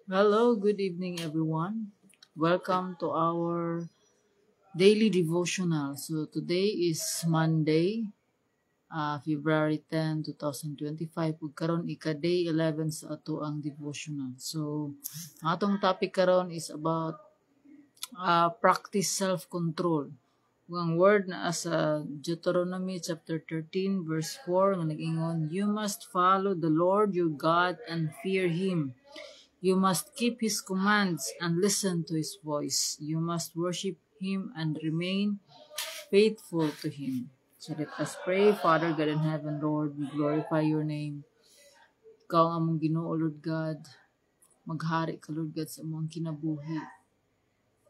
Hello, good evening, everyone. Welcome to our daily devotional. So, today is Monday, February 10, 2025. Ug karon ika-day 11 sa ato ang devotional. So, ang atong topic karon is about practice self-control. Ang word na sa Deuteronomy chapter 13 verse 4 nga nag-ingon, "You must follow the Lord your God and fear Him. You must keep His commands and listen to His voice. You must worship Him and remain faithful to Him." So let us pray. Father God in heaven, Lord, we glorify your name. Ikaw ang among Ginoo, Lord God. Maghari ka, Lord God, sa among kinabuhi.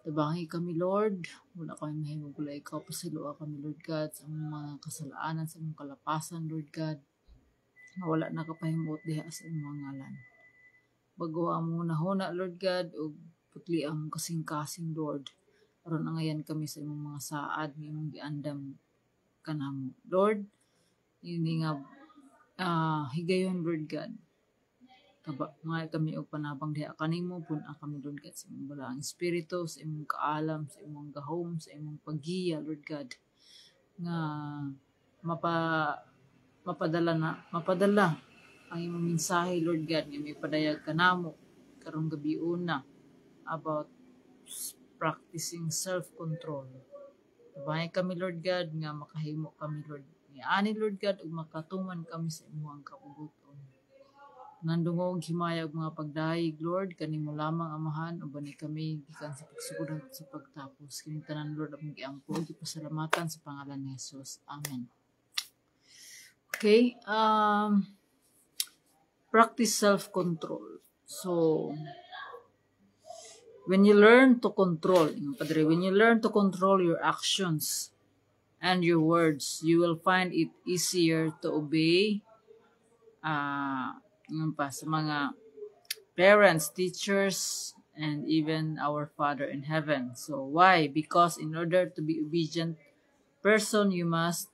Tabangi kami, Lord. Wala kami mahimog wala ikaw. Pasilua kami, Lord God, sa among mga kasalanan, sa among kalapasan, Lord God. Wala na kapahimot diha sa among mga ngalan. Bagawa mo nahuna, Lord God, o putli ang kasing-kasing, Lord. Aron na ngayon kami sa imong mga saad, ng imong giandam kanamo. Lord, hindi nga higayon, Lord God. Mga kami og panabang diha kanimo pun kami, Lord God, sa imong balaang espiritu, sa imong kaalam, sa imong gahom, sa imong paggiya, Lord God, nga mapadala ang imong mensahe, Lord God, nga may padayag kanamo karong gabi una about practicing self-control. Tabangan kami, Lord God, nga makahimo kami, Lord. Ani, Lord God, ug makatuman kami sa imong kapuguton. Nandungog himaya og mga pagdayeg, Lord, kanimo lamang amahan o bani kami gikan sa pagsugod sa pagtapos. Kini tanan, Lord, ang giampo ug pasalamatan sa pangalan ni Jesus. Amen. Okay, practice self-control. So, when you learn to control your actions and your words, you will find it easier to obey sa mga parents, teachers, and even our Father in heaven. So why? Because in order to be obedient person, you must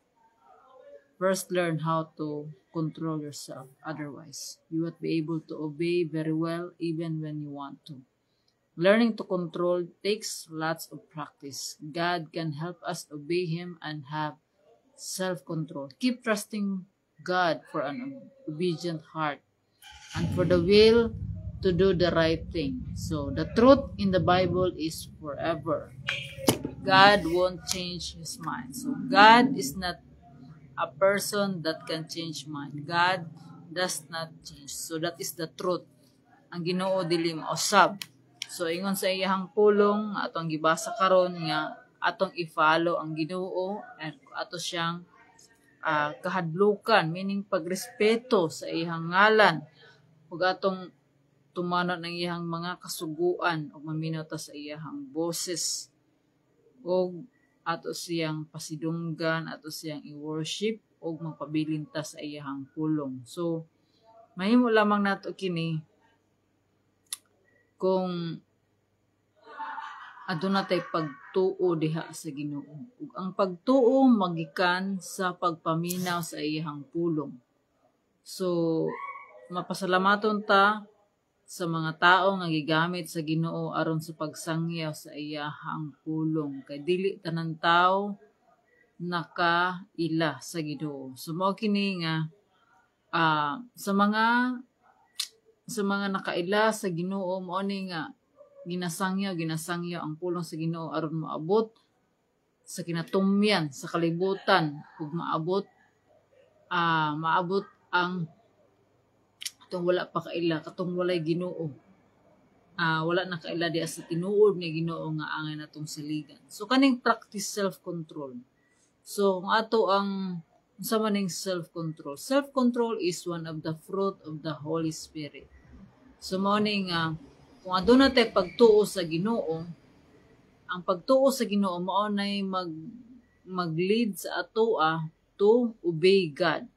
first learn how to control yourself. Otherwise, you won't be able to obey very well even when you want to. Learning to control takes lots of practice. God can help us obey Him and have self-control. Keep trusting God for an obedient heart and for the will to do the right thing. So the truth in the Bible is forever. God won't change His mind. So God is not a person that can change mind. God does not change. So that is the truth. Ang Ginoo dili mausab. So ingon sa iyang pulong atong gibasa karon nga atong i-follow ang Ginoo at ato siyang kahadlukan, meaning pagrespeto sa iyang ngalan ug atong tumanod ng iyang mga kasuguan ug maminaw ta sa iyang boses ug ato siyang pasidunggan, ato siyang i-worship ug magpabilin ta sa iyang pulong. So mahimo lamang nato kini kung aduna tay pagtuo diha sa Ginoo. Ug ang pagtuo magikan sa pagpaminaw sa iyang pulong. So mapasalamaton ta sa mga tao nga gigamit sa Ginoo aron sa pagsangyaw sa iyahang pulong, kay dili tanan tawo nakaila sa Ginoo. So mao kini nga sa mga nakaila sa Ginoo, mao ni nga ginasangyaw ang pulong sa Ginoo aron maabot sa kinatumyan sa kalibutan ug maabot ang katong wala pa kaila, katong walay Ginoo. Wala na kaila diya sa tinuod ni Ginoo nga angay natong saligan. So kaning practice self-control. So kung ato ang unsa man ning self-control. Self-control is one of the fruit of the Holy Spirit. So mao ni nga kung aduna tay pagtuo sa Ginoo, ang pagtuo sa Ginoo mao nay mag-lead sa atoa to obey God.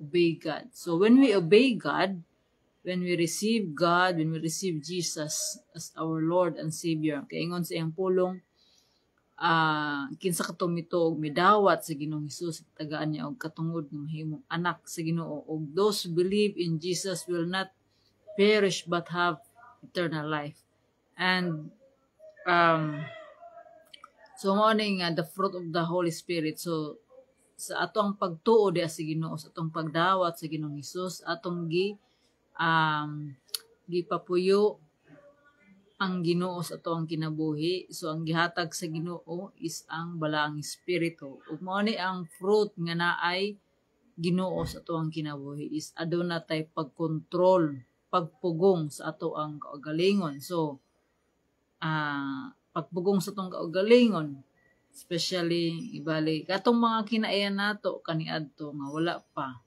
Obey God. So when we obey God, when we receive Jesus as our Lord and Savior, kay ingon sa iyang pulong, kinsa katumito og midawat sa Ginoong Hesus, tagaan niya og katungod nga mahimong anak sa Ginoo. Og those who believe in Jesus will not perish but have eternal life. And so mao ni nga the fruit of the Holy Spirit. So sa atong pagtuo diha sa Ginoo, sa atong pagdawat sa Ginoong Hesus, atong gipapuyo ang Ginoo sa atong kinabuhi. So ang gihatag sa Ginoo is ang balaang espiritu. Ug mao ni ang fruit nga naay Ginoo sa atong kinabuhi is aduna tay pagkontrol, pagpugong sa ato ang kaugalingon. So pagpugong sa atong kaugalingon, especially ibalik katong mga kinaiyan nato kaniadto nga wala pa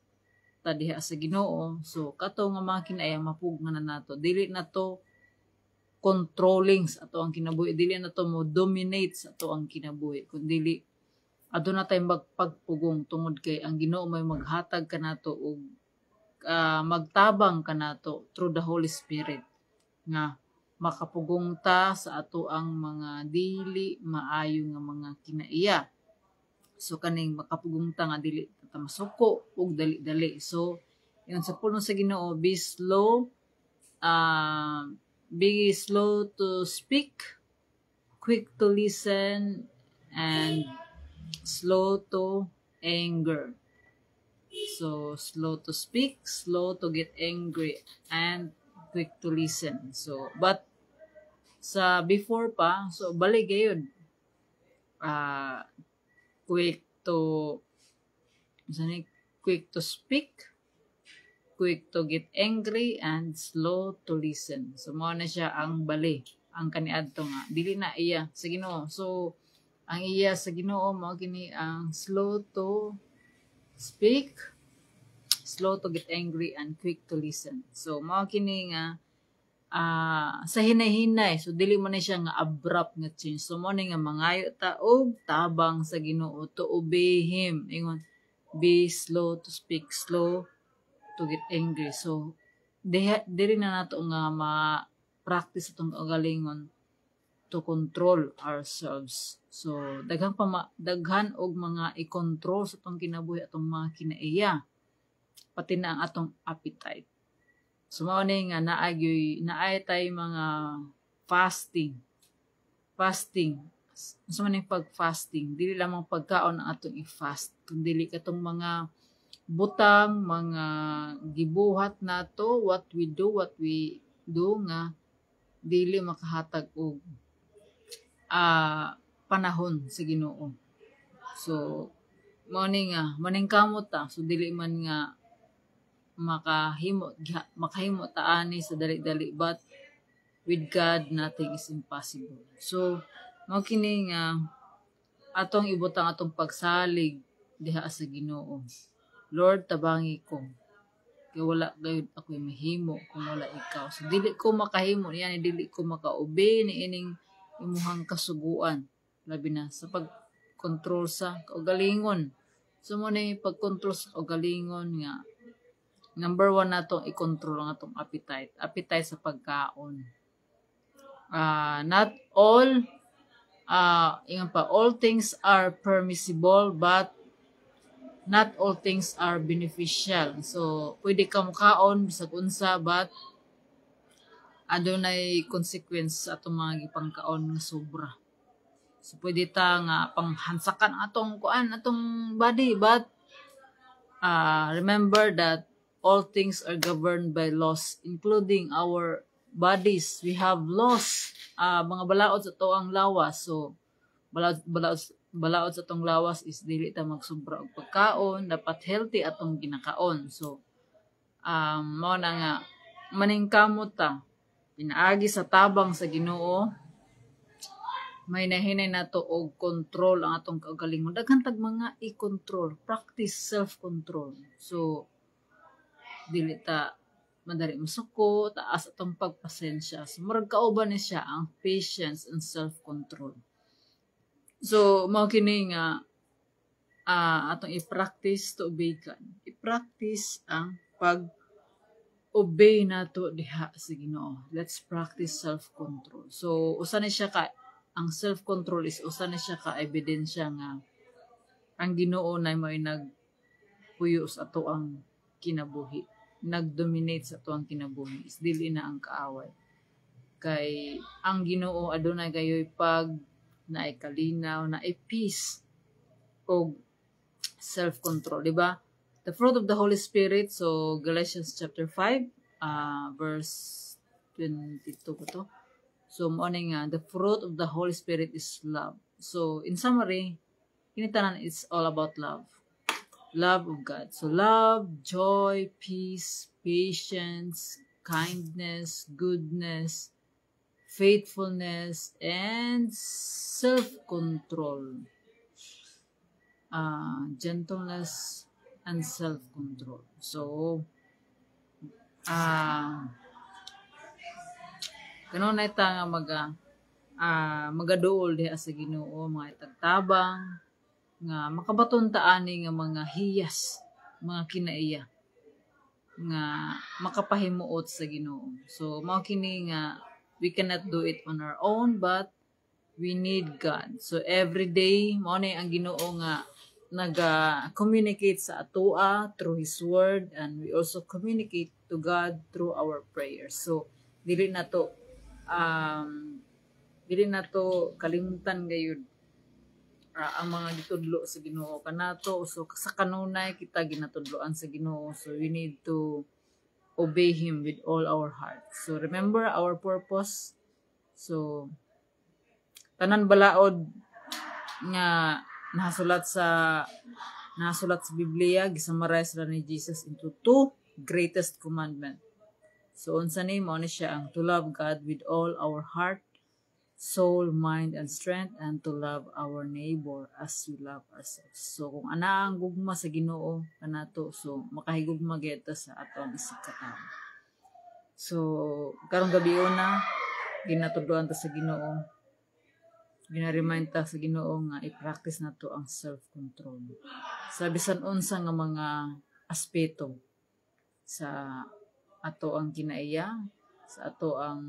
ta diha sa Ginoo. So kato nga mga kinaiyan mapugna na nato, dili na to controlling sa ato ang kinabuhi, dili na to mo dominate sa ato ang kinabuhi, kundi aduna tay magpagpugong tungod kay ang Ginoo may maghatag kanato og magtabang kanato through the Holy Spirit nga makapugong ta sa ato ang mga dili maayo nga mga kinaiya. So kaning makapugong ta nga dili ta masuko ug dali-dali. So yun sa pulong sa Ginoo, be slow to speak, quick to listen, and slow to anger. So slow to speak, slow to get angry, and quick to listen. So but sa before pa, so balik gayud quick to speak, quick to get angry, and slow to listen. So mao na siya ang bali, ang kaniadto nga dili na iya sa Ginoo. So ang iya sa Ginoo mao kini ang slow to speak, slow to get angry, and quick to listen. So mao kini nga sa hinay-hinay, so dili man na siya nga abrupt nga change. So mo nga mangayo ta og tabang sa Ginoo to obey Him. Ingon, be slow to speak, slow to get angry. So dili na nato nga ma-practice itong kagalingon to control ourselves. So daghan og mga i-control sa itong kinabuhi, atong mga kinaiya, pati na ang atong appetite. So mao ni nga naay tay mga fasting. So man yung pag-fasting, dili lamang pagkaon ang atong i-fast, kundi katong mga butang, mga gibuhat nato, what we do nga dili makahatag og panahon sa Ginoo. So mao ni nga maningkamot ta, so dili man nga makahimo ta ani sa dali-dali, but with God nothing is impossible. So mao kini nga atong ibutang atong pagsalig diha sa Ginoo. Lord, tabangi ko kay wala gayud ako'y mahimo kung wala ikaw. So dili ko makahimo yan, dili ko makaobey ni ining imuhang kasuguan, labi na sa pag-control sa kaugalingon. So mo na pag-control sa kaugalingon nga number 1 nato i-control ang atong appetite sa pagkaon. Not all all things are permissible, but not all things are beneficial. So pwede ka mukaon bisag unsa, but adunay consequence sa atong mga gipangkaon nga sobra. So pwede ta nga panghansakan atong body, but remember that all things are governed by laws, including our bodies. We have laws, mga balaod sa toang lawas. So, balaod sa tong lawas is dili ta magsobra og pagkaon, dapat healthy atong ginakaon. So, mao na nga maningkamot ta, pinaagi sa tabang sa Ginoo, may nahinay nato og control ang atong kaugalingon. Daghan tag mga i-control, practice self-control. So, dili ta madali masuko, taas atong pagpasensya. So murag kauban ni siya ang patience and self-control. So mao kini nga atong i-practice to obey God. I-practice ang pag-obey nato diha sa Ginoo. Let's practice self-control. So usa ni siya ang self-control is usa ni siya ka ebidensya nga ang Ginoo na may nagpuyo sa ato ang kinabuhi. nag-dominate sa tuang kinabuhi is dili na ang kaaway. Kay ang Ginoo adunay kayo'y pag naay kalinaw, naay peace o self-control, di ba? The fruit of the Holy Spirit, so Galatians chapter 5, verse 22 ko to. So mo nga, the fruit of the Holy Spirit is love. So in summary, kinitanan it's all about love. Love of God. So love, joy, peace, patience, kindness, goodness, faithfulness, and self-control. Gentleness and self-control. So, kanon na ita nga magaduol diha sa Ginoo, mga itagtabang, nga makabaton ta ani nga mga hiyas, mga kinaiya, nga makapahimuot sa Ginoo. So, mao kini nga we cannot do it on our own, but we need God. So, every day, mao na ang Ginoo nga nag-communicate sa atoa through His Word, and we also communicate to God through our prayers. So, dili na to kalimutan gayud ang mga gitudlo sa Ginoo kanato. So, sa kanunay kita ginatudloan sa Ginoo. So, we need to obey Him with all our heart. So, remember our purpose. So, tanan balaod nga nasulat sa Biblia, gisummarize ra ni Jesus into two greatest commandment. So unsa ni mao ni siya ang to love God with all our heart, soul, mind, and strength, and to love our neighbor as we love ourselves. So kung ana ang gugma sa Ginoo kanato, so makahigugma gyud sa atong isig katawo. So karong gabi na ginatudloan ta sa Ginoo. Gina-remind ta sa Ginoo nga i-practice na to ang self-control. Sa bisan unsa nga mga aspeto sa ato ang kinaiya, sa ato ang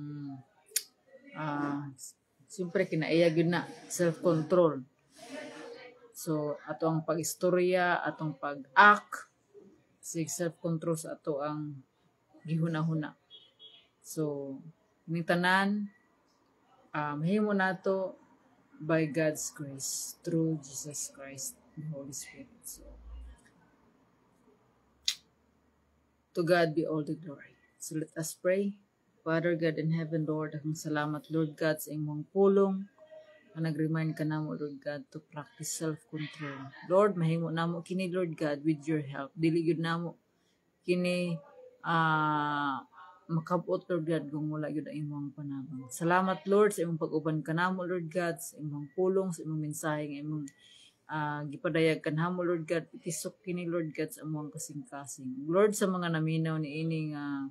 siyempre kinaiya gyud na self-control. So ato ang pag-istorya, atong pag-act, self-control sa ato ang gihuna-huna. So ning tanan mahimo nato by God's grace through Jesus Christ, the Holy Spirit. So, to God be all the glory. So let us pray. Father God in heaven, Lord, akong salamat, Lord God, sa imong pulong. Nag-remind ka namo, Lord God, to practice self-control. Lord, mahimo namo kini, Lord God, with your help. Dili gyud namo kini makabot, Lord God, kung wala yun ang imong panabang. Salamat, Lord, sa imong pag-uban kanamo, Lord God, sa imong pulong, sa imong mensahe, nga imong gipadayag kanamo, Lord God, itisok kini, Lord God, sa among kasing-kasing. Lord, sa mga naminaw ni ini nga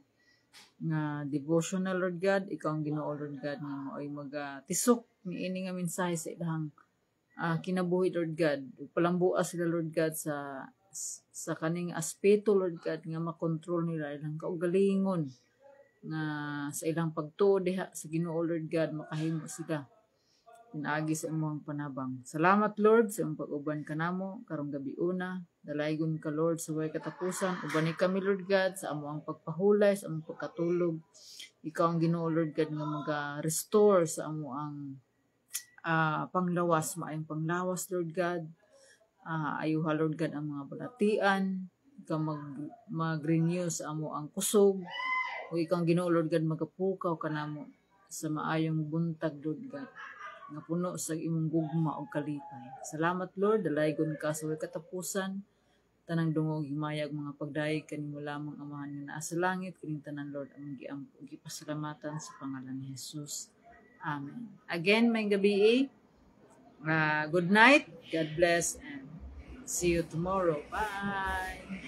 devotional, Lord God, ikaw ang Ginoo, Lord God, nga mao'y tisok ni ini nga mensahe sa ilang kinabuhi, Lord God. Palambuas sila, Lord God, sa kaning aspeto, Lord God, nga makontrol nila ilang kaugalingon nga sa ilang pagtuo diha sa Ginoo, Lord God, makahimo sila pinaagi sa imong panabang. Salamat, Lord, sa imong pag-uban kanamo karong gabi una. Dalaygon ka, Lord, sa way katapusan. Ubani kami, Lord God, sa among pagpahulay, sa among pagkatulog. Ikaw ang Ginoo, Lord God, nga maga-restore sa among panglawas, maayong panglawas, Lord God. Ayuha, Lord God, ang mga balatian. Ikaw mag-renew sa among kusog. O ikaw Ginoo, Lord God, magapukaw kanamo sa maayong buntag, Lord God, nga puno sa imong gugma o kalipay. Salamat, Lord, dalaygon ka sa way katapusan. Tanang dungog himayag mga pagdayeg kanimo lamang Amahan nga naa sa langit, kining tanan, Lord, among giampo gipasalamatan sa pangalan ni Jesus. Amen. Again, may gabi. Good night. God bless and see you tomorrow. Bye.